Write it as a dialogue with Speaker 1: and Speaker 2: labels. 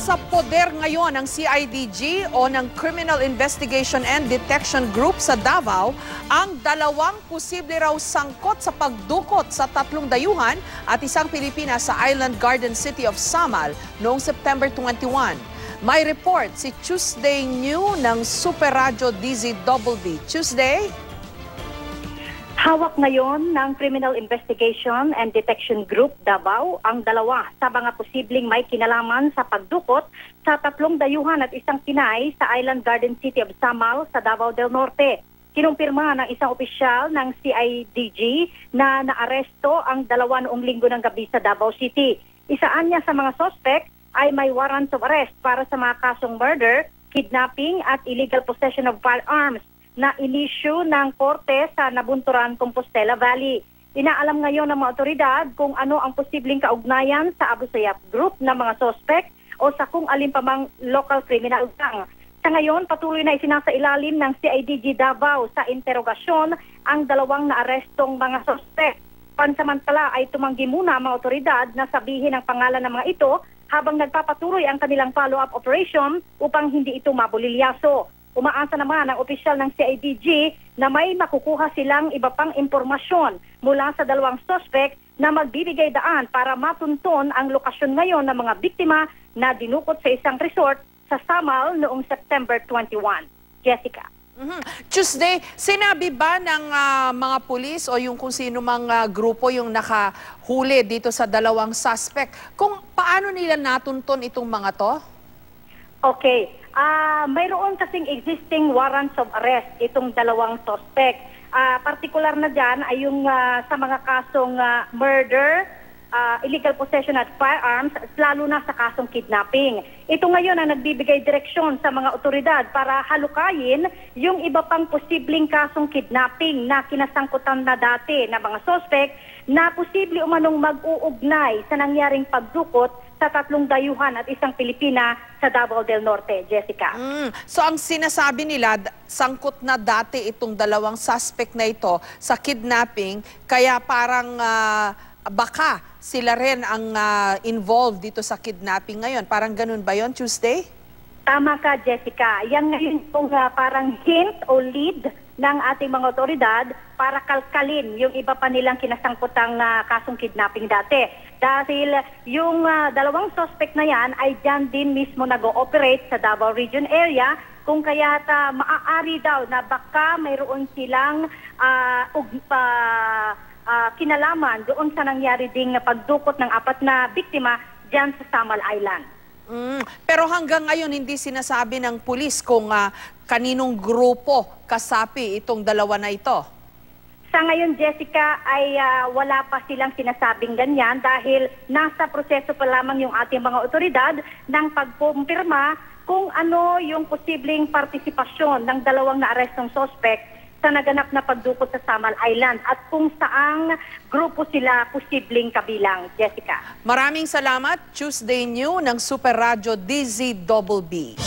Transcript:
Speaker 1: Nasa poder ngayon ng CIDG o ng Criminal Investigation and Detection Group sa Davao ang dalawang posible raw sangkot sa pagdukot sa 3 dayuhan at isang Pilipina sa Island Garden City of Samal noong September 21. May report si Tuesday New ng Super Radio DZBB. Tuesday?
Speaker 2: Hawak ngayon ng Criminal Investigation and Detection Group Davao ang dalawa sa mga posibleng may kinalaman sa pagdukot sa 3 dayuhan at isang Pinay sa Island Garden City of Samal sa Davao del Norte. Kinumpirma ng isang opisyal ng CIDG na naaresto ang dalawa noong linggo ng gabi sa Davao City. Isaan niya sa mga suspect ay may warrant of arrest para sa mga kasong murder, kidnapping at illegal possession of firearms na inisyu ng korte sa Nabunturan, Compostela Valley. Inaalam ngayon ng mga otoridad kung ano ang posibleng kaugnayan sa Abu Sayyaf Group ng mga suspect o sa kung alin pa mang local criminal gang. Sa ngayon, patuloy na isinasailalim ng CIDG Davao sa interogasyon ang dalawang naarestong mga suspect. Pansamantala ay tumanggi muna ang mga otoridad na sabihin ang pangalan ng mga ito habang nagpapatuloy ang kanilang follow-up operation upang hindi ito mabulilyaso. Umaasa naman ang opisyal ng CIDG na may makukuha silang iba pang impormasyon mula sa dalawang suspect na magbibigay daan para matunton ang lokasyon ngayon ng mga biktima na dinukot sa isang resort sa Samal noong September 21. Jessica.
Speaker 1: Tuesday, sinabi ba ng mga pulis o yung kung sino mang grupo yung nakahuli dito sa dalawang suspect kung paano nila natunton itong mga to?
Speaker 2: Okay. Mayroon kasing existing warrants of arrest itong dalawang suspect. Partikular na dyan ay yung sa mga kasong murder, illegal possession at firearms, lalo na sa kasong kidnapping. Ito ngayon ang nagbibigay direksyon sa mga otoridad para halukayin yung iba pang posibleng kasong kidnapping na kinasangkutan na dati na mga suspect na posible umanong mag-uugnay sa nangyaring pagdukot sa 3 dayuhan at isang Pilipina sa Davao del Norte. Jessica.
Speaker 1: So ang sinasabi nila, sangkot na dati itong dalawang suspect na ito sa kidnapping, kaya parang baka sila rin ang involved dito sa kidnapping ngayon. Parang ganun ba yon, Tuesday?
Speaker 2: Tama ka, Jessica. Yan ngayon yung parang hint o lead ng ating mga otoridad para kalkalin yung iba pa nilang kinasangkutang kasong kidnapping dati. Dahil yung dalawang suspect na yan ay dyan din mismo nag-ooperate sa Davao Region area, kung kaya't maaari daw na baka mayroon silang kinalaman doon sa nangyari ding pagdukot ng 4 na biktima dyan sa Samal Island.
Speaker 1: Pero hanggang ngayon hindi sinasabi ng pulis kung kaninong grupo kasapi itong dalawa na ito.
Speaker 2: Sa ngayon, Jessica, ay wala pa silang sinasabing ganyan dahil nasa proseso pa lamang yung ating mga otoridad ng pagkumpirma kung ano yung posibleng partisipasyon ng dalawang naarestong suspect sa naganap na pagdukot sa Samal Island at kung saang grupo sila posibleng kabilang. Jessica.
Speaker 1: Maraming salamat, Tuesday New ng Super Radio DZBB.